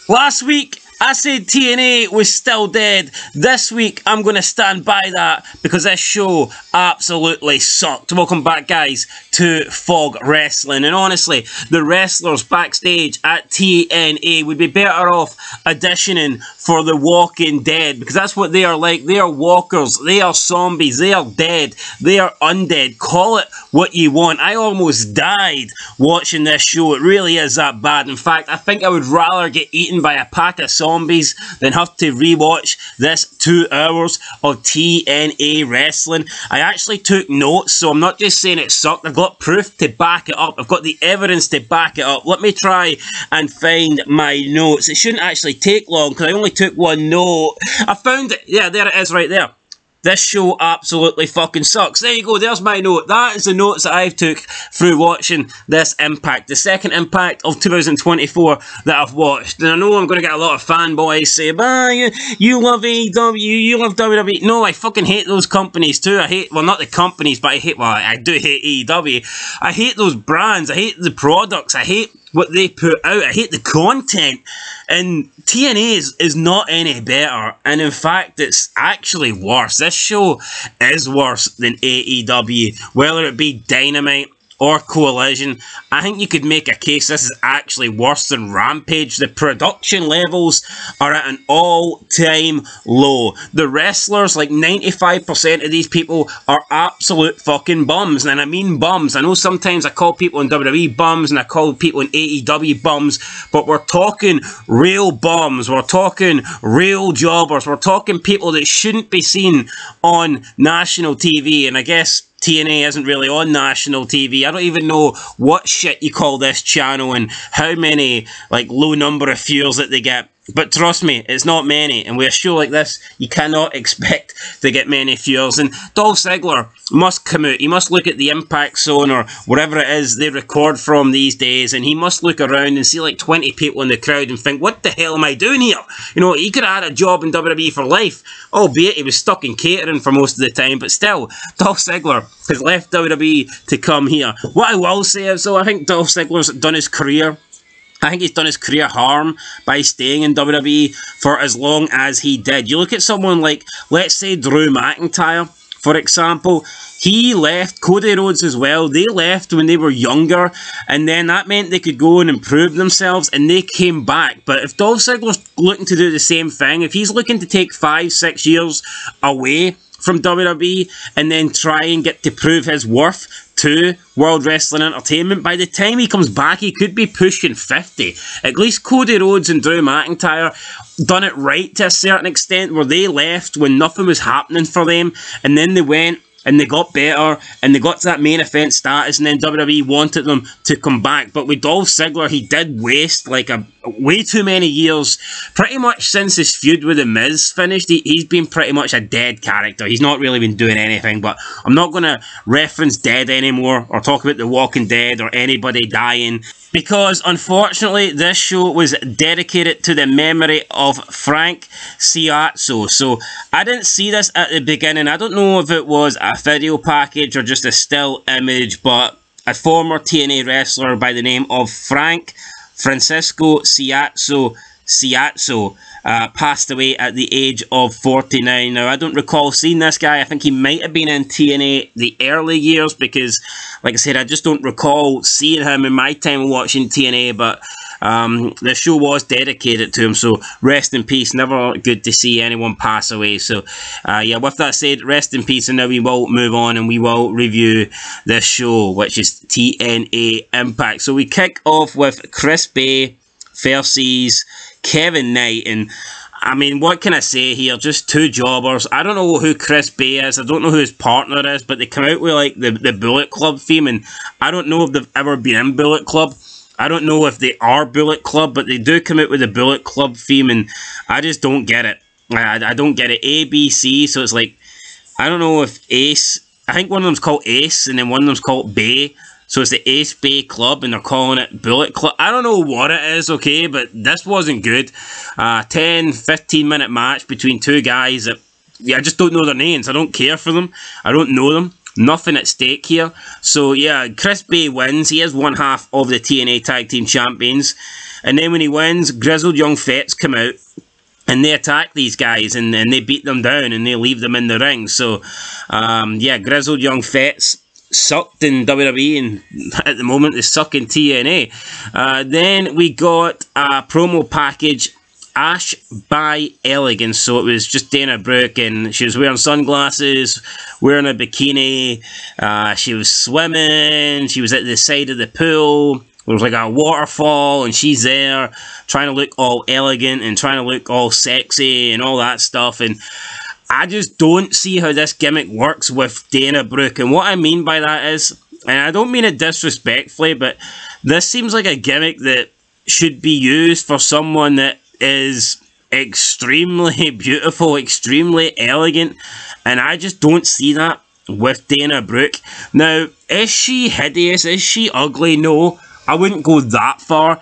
Last week, I said TNA was still dead. This week, I'm going to stand by that because this show absolutely sucked. Welcome back, guys, to Fog Wrestling. And honestly, the wrestlers backstage at TNA would be better off auditioning for The Walking Dead because that's what they are like. They are walkers. They are zombies. They are dead. They are undead. Call it what you want. I almost died watching this show. It really is that bad. In fact, I think I would rather get eaten by a pack of zombies than have to rewatch this 2 hours of TNA wrestling. I actually took notes, so I'm not just saying it sucked. I've got proof to back it up. I've got the evidence to back it up. Let me try and find my notes. It shouldn't actually take long because I only took one note. I found it. Yeah, there it is right there. This show absolutely fucking sucks. There you go, there's my note. That is the notes that I've took through watching this Impact. The second Impact of 2024 that I've watched. And I know I'm going to get a lot of fanboys say, bah, you love AEW, you love WWE. No, I fucking hate those companies too. I hate, well, not the companies, but I do hate AEW. I hate those brands. I hate the products. I hate what they put out. I hate the content. And TNA is not any better. And in fact, it's actually worse. This show is worse than AEW. Whether it be Dynamite or Collision, I think you could make a case this is actually worse than Rampage. The production levels are at an all-time low. The wrestlers, like 95% of these people, are absolute fucking bums. And I mean bums. I know sometimes I call people in WWE bums and I call people in AEW bums, but we're talking real bums. We're talking real jobbers. We're talking people that shouldn't be seen on national TV. And I guess TNA isn't really on national TV. I don't even know what shit you call this channel and how many, like, low number of viewers that they get. But trust me, it's not many. And with a show like this, you cannot expect to get many viewers. And Dolph Ziggler must come out. He must look at the Impact Zone or wherever it is they record from these days. And he must look around and see like 20 people in the crowd and think, what the hell am I doing here? You know, he could have had a job in WWE for life. Albeit he was stuck in catering for most of the time. But still, Dolph Ziggler has left WWE to come here. What I will say is, though, I think Dolph Ziggler's done his career. I think he's done his career harm by staying in WWE for as long as he did. You look at someone like, let's say, Drew McIntyre, for example. He left, Cody Rhodes as well. They left when they were younger, and then that meant they could go and improve themselves, and they came back. But if Dolph Ziggler's looking to do the same thing, if he's looking to take 5-6 years away from WWE and then try and get to prove his worth to World Wrestling Entertainment, by the time he comes back, he could be pushing 50. At least Cody Rhodes and Drew McIntyre done it right to a certain extent, where they left when nothing was happening for them, and then they went and they got better, and they got to that main event status, and then WWE wanted them to come back. But with Dolph Ziggler, he did waste like way too many years. Pretty much since his feud with The Miz finished, he's been pretty much a dead character. He's not really been doing anything, but I'm not going to reference dead anymore, or talk about The Walking Dead, or anybody dying, because unfortunately this show was dedicated to the memory of Frank Ciazzo. So I didn't see this at the beginning. I don't know if it was a video package or just a still image, but a former TNA wrestler by the name of Francisco Ciazzo passed away at the age of 49. Now, I don't recall seeing this guy. I think he might have been in TNA the early years because, like I said, I just don't recall seeing him in my time watching TNA, but the show was dedicated to him, so rest in peace. Never good to see anyone pass away. So, yeah, with that said, rest in peace, and now we will move on and we will review this show, which is TNA Impact. So we kick off with Chris Bay versus Kevin Knight, and I mean, what can I say here? Just two jobbers. I don't know who Chris Bay is. I don't know who his partner is, but they come out with like the Bullet Club theme, and I don't know if they've ever been in Bullet Club. I don't know if they are Bullet Club, but they do come out with the Bullet Club theme, and I just don't get it. I don't get it. A, B, C, so it's like, I don't know if Ace, I think one of them's called Ace, and then one of them's called Bay. So it's the Ace Bay Club, and they're calling it Bullet Club. I don't know what it is, okay, but this wasn't good. 10-15 minute match between two guys that, yeah, I just don't know their names. I don't care for them. I don't know them. Nothing at stake here. So yeah, Chris Bay wins. He is one half of the TNA Tag Team Champions. And then when he wins, Grizzled Young Vets come out. And they attack these guys, and they beat them down, and they leave them in the ring. So, yeah, Grizzled Young Vets sucked in WWE, and at the moment they suck in TNA. Then we got a promo package, Ash by Elegance. So it was just Dana Brooke, and she was wearing sunglasses, wearing a bikini. She was swimming. She was at the side of the pool. There was like a waterfall, and she's there trying to look all elegant and trying to look all sexy and all that stuff. And I just don't see how this gimmick works with Dana Brooke. And what I mean by that is, and I don't mean it disrespectfully, but this seems like a gimmick that should be used for someone that is extremely beautiful, extremely elegant. And I just don't see that with Dana Brooke. Now, is she hideous? Is she ugly? No. I wouldn't go that far,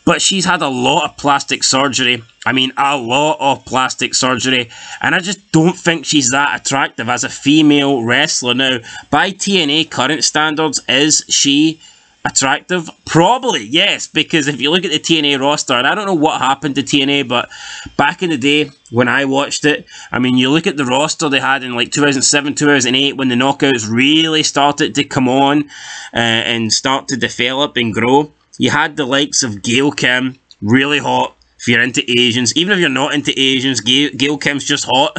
but she's had a lot of plastic surgery. I mean, a lot of plastic surgery, and I just don't think she's that attractive as a female wrestler. Now, by TNA current standards, is she attractive? Probably, yes, because if you look at the TNA roster, and I don't know what happened to TNA, but back in the day when I watched it, I mean, you look at the roster they had in like 2007, 2008, when the knockouts really started to come on and start to develop and grow. You had the likes of Gail Kim, really hot. If you're into Asians, even if you're not into Asians, Gail Kim's just hot.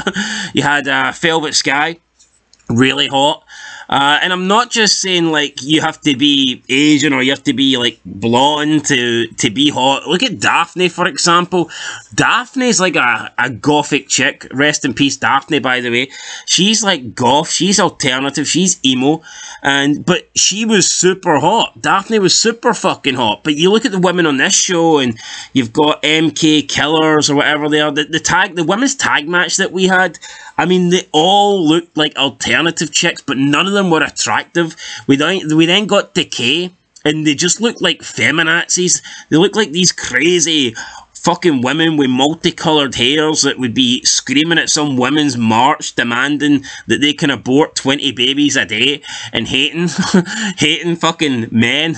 You had Velvet Sky, really hot. And I'm not just saying, like, you have to be Asian or you have to be, like, blonde to be hot. Look at Daphne, for example. Daphne's like a gothic chick. Rest in peace, Daphne, by the way. She's, like, goth. She's alternative. She's emo. But she was super hot. Daphne was super fucking hot. But you look at the women on this show, and you've got MK Killers or whatever they are. The women's tag match that we had, I mean, they all looked like alternative chicks, but none of them were attractive. We then got Decay, and they just looked like feminazis. They looked like these crazy fucking women with multicoloured hairs that would be screaming at some women's march demanding that they can abort 20 babies a day and hating fucking men,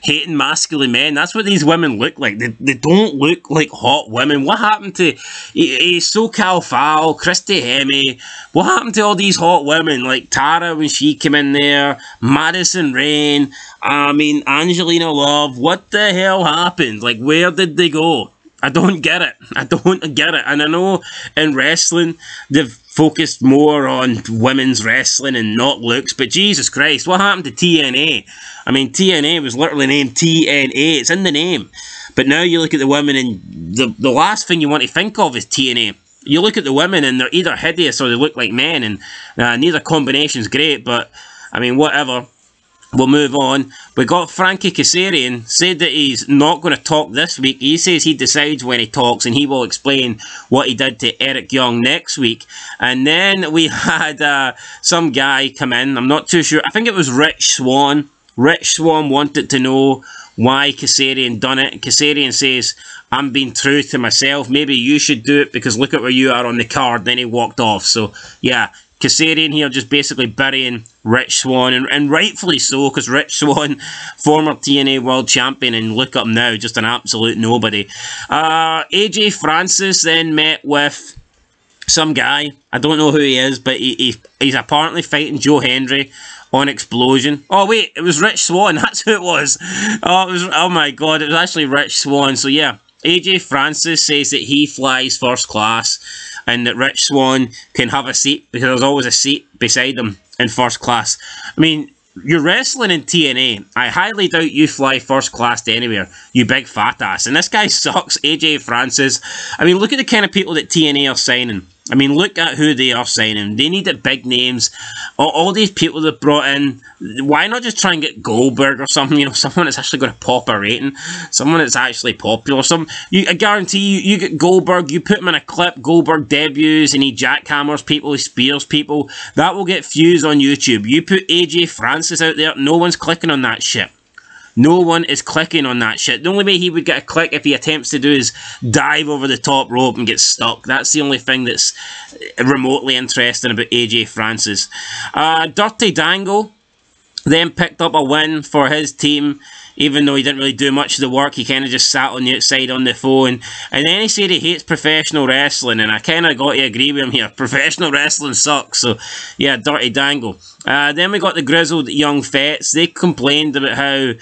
hating masculine men. That's what these women look like. They don't look like hot women. What happened to SoCal Foul, Christy Hemme? What happened to all these hot women like Tara when she came in there, Madison Rain, I mean Angelina Love? What the hell happened? Like, where did they go? I don't get it. I don't get it. And I know in wrestling, they've focused more on women's wrestling and not looks. But Jesus Christ, what happened to TNA? I mean, TNA was literally named TNA. It's in the name. But now you look at the women and the last thing you want to think of is TNA. You look at the women and they're either hideous or they look like men. And neither combination's great. But, I mean, whatever. We'll move on. We got Frankie Kazarian, said that he's not going to talk this week. He says he decides when he talks and he will explain what he did to Eric Young next week. And then we had some guy come in. I'm not too sure. I think it was Rich Swann. Rich Swann wanted to know why Kazarian done it. Kazarian says, I'm being true to myself. Maybe you should do it because look at where you are on the card. Then he walked off. So, yeah. Kazarian here just basically burying Rich Swann, and rightfully so, because Rich Swann, former TNA World Champion, and look up now, just an absolute nobody. AJ Francis then met with some guy, I don't know who he is, but he's apparently fighting Joe Hendry on Explosion. Oh wait, it was Rich Swann, that's who it was. Oh my god, it was actually Rich Swann. So yeah, AJ Francis says that he flies first class, and that Rich Swann can have a seat because there's always a seat beside him in first class. I mean, you're wrestling in TNA. I highly doubt you fly first class to anywhere, you big fat ass. And this guy sucks, AJ Francis. I mean, look at the kind of people that TNA are signing. I mean, look at who they are signing. They need big names. All these people they've brought in, why not just try and get Goldberg or something? You know, someone that's actually going to pop a rating. Someone that's actually popular. I guarantee you get Goldberg, you put him in a clip, Goldberg debuts, and he jackhammers people, he spears people. That will get views on YouTube. You put AJ Francis out there, no one's clicking on that shit. No one is clicking on that shit. The only way he would get a click if he attempts to do is dive over the top rope and get stuck. That's the only thing that's remotely interesting about AJ Francis. Dirty Dango then picked up a win for his team. Even though he didn't really do much of the work, he kind of just sat on the outside on the phone. And then he said he hates professional wrestling, and I kind of got to agree with him here. Professional wrestling sucks, so yeah, Dirty Dango. Then we got the grizzled young Fets. They complained about how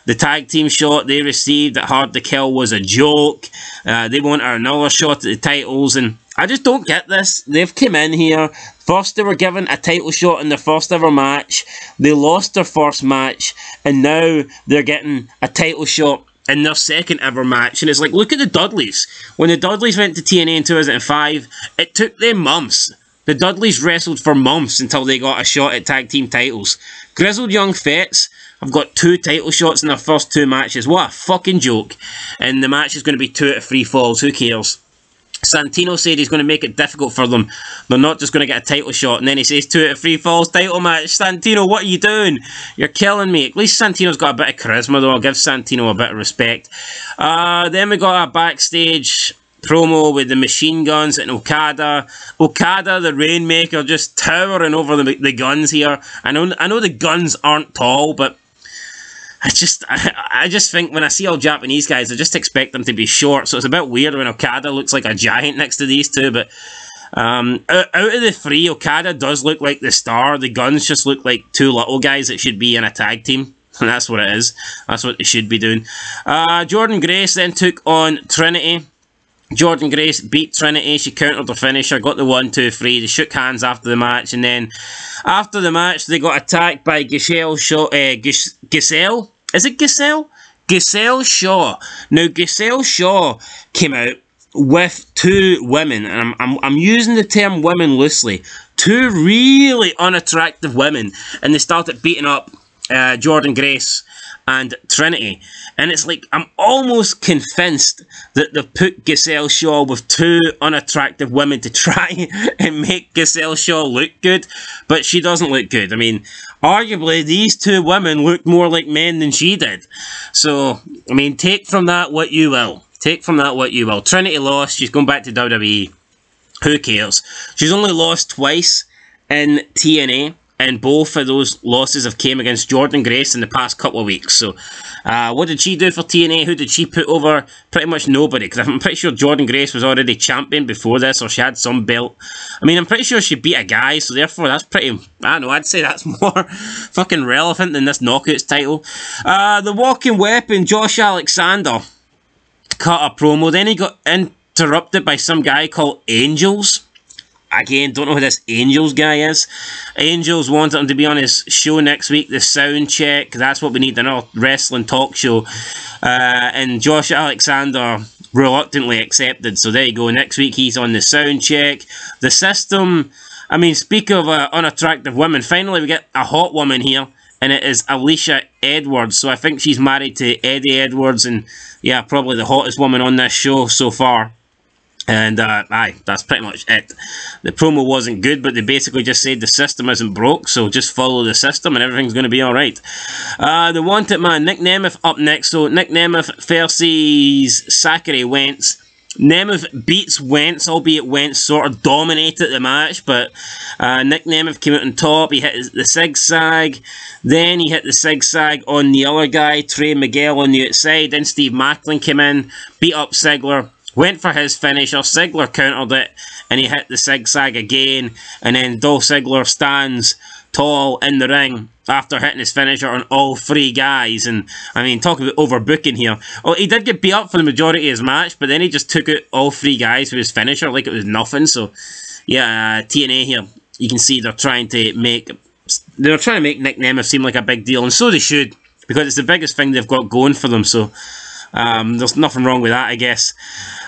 the tag team shot they received at Hard to Kill was a joke. They wanted another shot at the titles, and I just don't get this. They've come in here. First, they were given a title shot in their first ever match. They lost their first match. And now they're getting a title shot in their second ever match. And it's like, look at the Dudleys. When the Dudleys went to TNA in 2005, it took them months. The Dudleys wrestled for months until they got a shot at tag team titles. Grizzled young Fets have got 2 title shots in their first 2 matches. What a fucking joke. And the match is going to be 2 out of 3 falls. Who cares? Santino said he's going to make it difficult for them. They're not just going to get a title shot. And then he says 2 out of 3 falls title match. Santino, what are you doing? You're killing me. At least Santino's got a bit of charisma, though. I'll give Santino a bit of respect. Then we got a backstage promo with the machine guns and Okada. Okada, the Rainmaker, just towering over the guns here. I know the guns aren't tall, but I just think when I see all Japanese guys, I just expect them to be short. So it's a bit weird when Okada looks like a giant next to these two. But out of the 3, Okada does look like the star. The guns just look like 2 little guys that should be in a tag team. And that's what it is. That's what they should be doing. Jordynne Grace then took on Trinity. Jordynne Grace beat Trinity. She countered her finisher, got the 1, 2, 3. They shook hands after the match, and then after the match, they got attacked by Giselle Shaw. Giselle? Is it Giselle? Giselle Shaw. Now, Giselle Shaw came out with 2 women, and I'm using the term women loosely. 2 really unattractive women, and they started beating up Jordynne Grace and Trinity. And it's like, I'm almost convinced that they've put Giselle Shaw with 2 unattractive women to try and make Giselle Shaw look good, but she doesn't look good. I mean, arguably, these 2 women look more like men than she did. So, I mean, take from that what you will. Take from that what you will. Trinity lost. She's going back to WWE. Who cares? She's only lost twice in TNA. And both of those losses have came against Jordynne Grace in the past couple of weeks. So, what did she do for TNA? Who did she put over? Pretty much nobody. Because I'm pretty sure Jordynne Grace was already champion before this, or she had some belt. I mean, I'm pretty sure she beat a guy, so therefore that's pretty... I don't know, I'd say that's more fucking relevant than this Knockouts title. The Walking Weapon, Josh Alexander, cut a promo. Then he got interrupted by some guy called Angels. Again, don't know who this Angels guy is. Angels wanted him to be on his show next week, the Sound Check. That's what we need, another wrestling talk show. And Josh Alexander reluctantly accepted. So there you go. Next week he's on the Sound Check. The System. I mean, speak of unattractive women. Finally, we get a hot woman here. And it is Alicia Edwards. So I think she's married to Eddie Edwards. And yeah, probably the hottest woman on this show so far. And, aye, that's pretty much it. The promo wasn't good, but they basically just said the system isn't broke, so just follow the system and everything's going to be alright. The Wanted Man, Nick Nemeth up next. So, Nick Nemeth versus Zachary Wentz. Nemeth beats Wentz, albeit Wentz sort of dominated the match, but Nick Nemeth came out on top. He hit the zigzag, then he hit the zigzag on the other guy, Trey Miguel on the outside, then Steve Macklin came in, beat up Ziggler. Went for his finisher, Ziggler countered it, and he hit the zigzag again, and then Dolph Ziggler stands tall in the ring after hitting his finisher on all 3 guys, and, I mean, talk about overbooking here. Oh, he did get beat up for the majority of his match, but then he just took out all 3 guys with his finisher like it was nothing, so, yeah, TNA here, you can see they're trying to make Nick Nemeth seem like a big deal, and so they should, because it's the biggest thing they've got going for them, so... there's nothing wrong with that, I guess.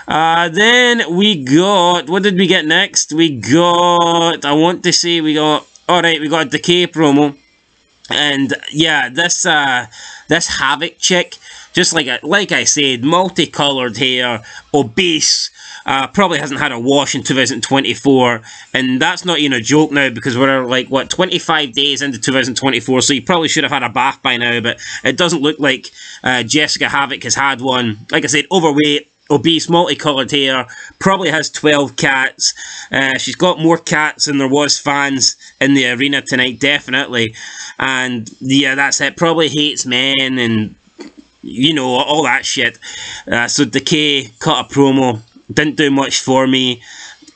Then we got... What did we get next? We got... I want to say we got... Alright, we got a Decay promo. And, yeah, this Havoc chick, Just like I said, multicoloured hair, obese, probably hasn't had a wash in 2024, and that's not even a joke now, because we're like, what, 25 days into 2024, so you probably should have had a bath by now, but it doesn't look like Jessica Havoc has had one. Like I said, overweight, obese, multicoloured hair, probably has 12 cats. She's got more cats than there was fans in the arena tonight, definitely. And yeah, that's it. Probably hates men and, you know, all that shit. So Decay cut a promo. Didn't do much for me.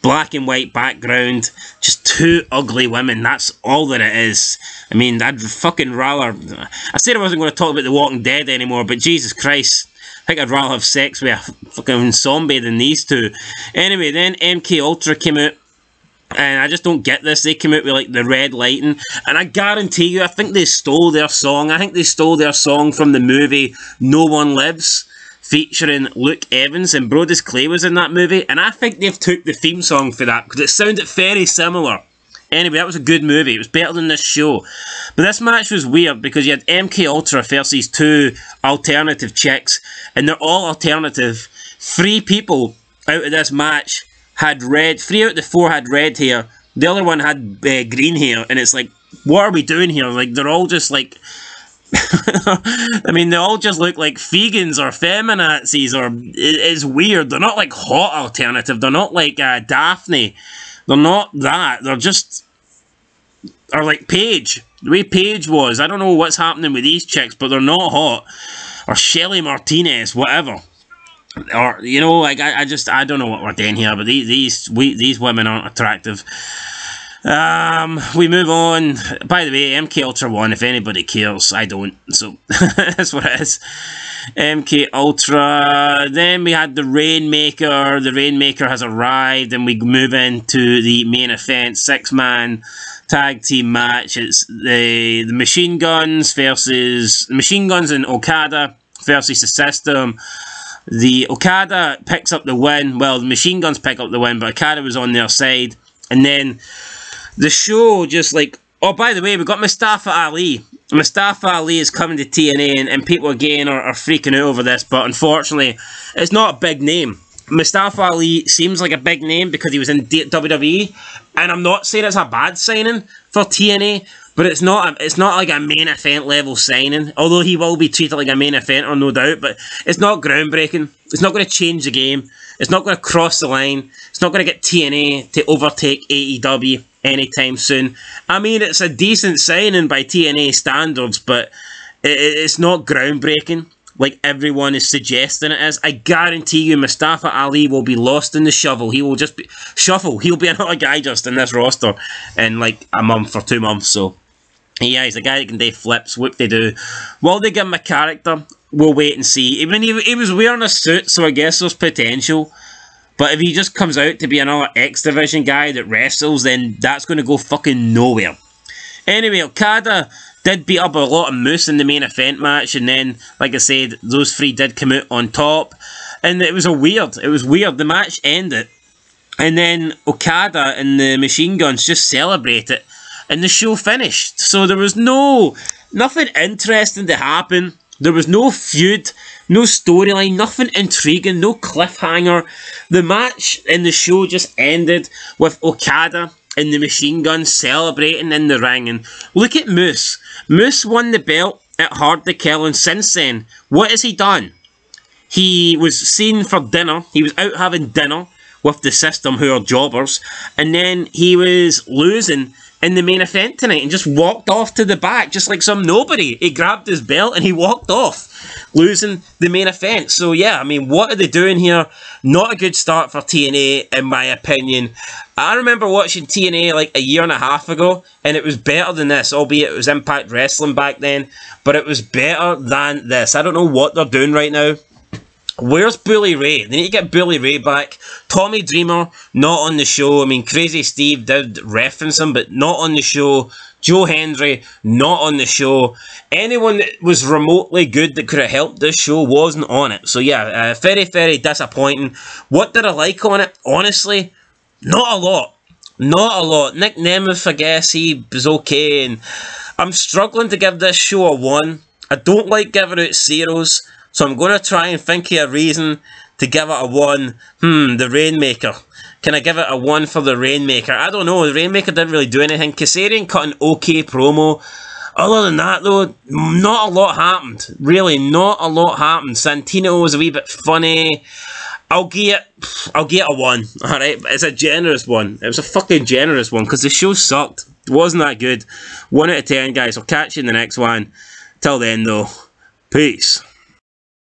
Black and white background. Just two ugly women. That's all that it is. I mean, I'd fucking rather... I said I wasn't going to talk about The Walking Dead anymore, but Jesus Christ. I think I'd rather have sex with a fucking zombie than these two. Anyway, then MK Ultra came out. And I just don't get this. They came out with like the red lighting. And I guarantee you, I think they stole their song. I think they stole their song from the movie No One Lives, featuring Luke Evans, and Brodus Clay was in that movie, and I think they've took the theme song for that, because it sounded very similar. Anyway, that was a good movie. It was better than this show. But this match was weird, because you had MK Ultra versus two alternative chicks, and they're all alternative. 3 people out of this match had red, 3 out of the 4 had red hair, the other one had green hair, and it's like, what are we doing here? Like, they're all just like... I mean, they all just look like vegans or feminazis, or it's weird. They're not like hot alternative. They're not like Daphne. They're not that. They're just, or like Paige. The way Paige was. I don't know what's happening with these chicks, but they're not hot. Or Shelly Martinez, whatever. Or, you know, like I don't know what we're doing here, but these women aren't attractive. We move on. By the way, MK Ultra won, if anybody cares. I don't, so that's what it is. MK Ultra. Then we had the Rainmaker. The Rainmaker has arrived, and we move into the main event, 6-man tag team match. It's the Machine Guns versus Machine Guns and Okada versus the System. The Okada picks up the win. Well, the Machine Guns pick up the win, but Okada was on their side, and then the show just like... Oh, by the way, we got Mustafa Ali. Mustafa Ali is coming to TNA, and people again are freaking out over this, but unfortunately, it's not a big name. Mustafa Ali seems like a big name because he was in WWE, and I'm not saying it's a bad signing for TNA, but it's not like a main event level signing, although he will be treated like a main eventer, no doubt, but it's not groundbreaking. It's not going to change the game. It's not going to cross the line. It's not going to get TNA to overtake AEW anytime soon. I mean, it's a decent signing by TNA standards, but it's not groundbreaking like everyone is suggesting it is. I guarantee you Mustafa Ali will be lost in the shovel. He will just be... Shuffle. He'll be another guy just in this roster in like a month or 2 months, so... Yeah, he's a guy that can do flips. What they do. Will they give him a character? We'll wait and see. Even he was wearing a suit, so I guess there's potential. But if he just comes out to be another X Division guy that wrestles, then that's going to go fucking nowhere. Anyway, Okada did beat up a lot of Moose in the main event match, and then, like I said, those 3 did come out on top. And it was weird. The match ended, and then Okada and the Machine Guns just celebrate it, and the show finished. So there was nothing interesting to happen. There was no feud, no storyline, nothing intriguing, no cliffhanger. The match and the show just ended with Okada and the Machine Gun celebrating in the ring. And look at Moose. Moose won the belt at Hard to Kill, and since then, what has he done? He was seen for dinner. He was out having dinner with the System, who are jobbers, and then he was losing in the main event tonight and just walked off to the back just like some nobody. He grabbed his belt and he walked off, losing the main event. So yeah, I mean, what are they doing here? Not a good start for TNA, in my opinion. I remember watching TNA like a year and a half ago, and it was better than this, albeit it was Impact Wrestling back then, but it was better than this. I don't know what they're doing right now. Where's Bully Ray? They need to get Bully Ray back. Tommy Dreamer, not on the show. I mean, Crazy Steve did reference him, but not on the show. Joe Hendry, not on the show. Anyone that was remotely good that could have helped this show wasn't on it. So yeah, very, very disappointing. What did I like on it? Honestly, not a lot. Not a lot. Nick Nemeth, I guess, he was okay. And I'm struggling to give this show a 1. I don't like giving out zeros, So I'm going to try and think of a reason to give it a 1. The Rainmaker. Can I give it a 1 for the Rainmaker? I don't know. The Rainmaker didn't really do anything. Kazarian cut an okay promo. Other than that, though, not a lot happened. Really, not a lot happened. Santino was a wee bit funny. I'll give it a 1. Alright, it's a generous 1. It was a fucking generous 1 because the show sucked. It wasn't that good. 1 out of 10, guys. I'll catch you in the next one. Till then, though, peace.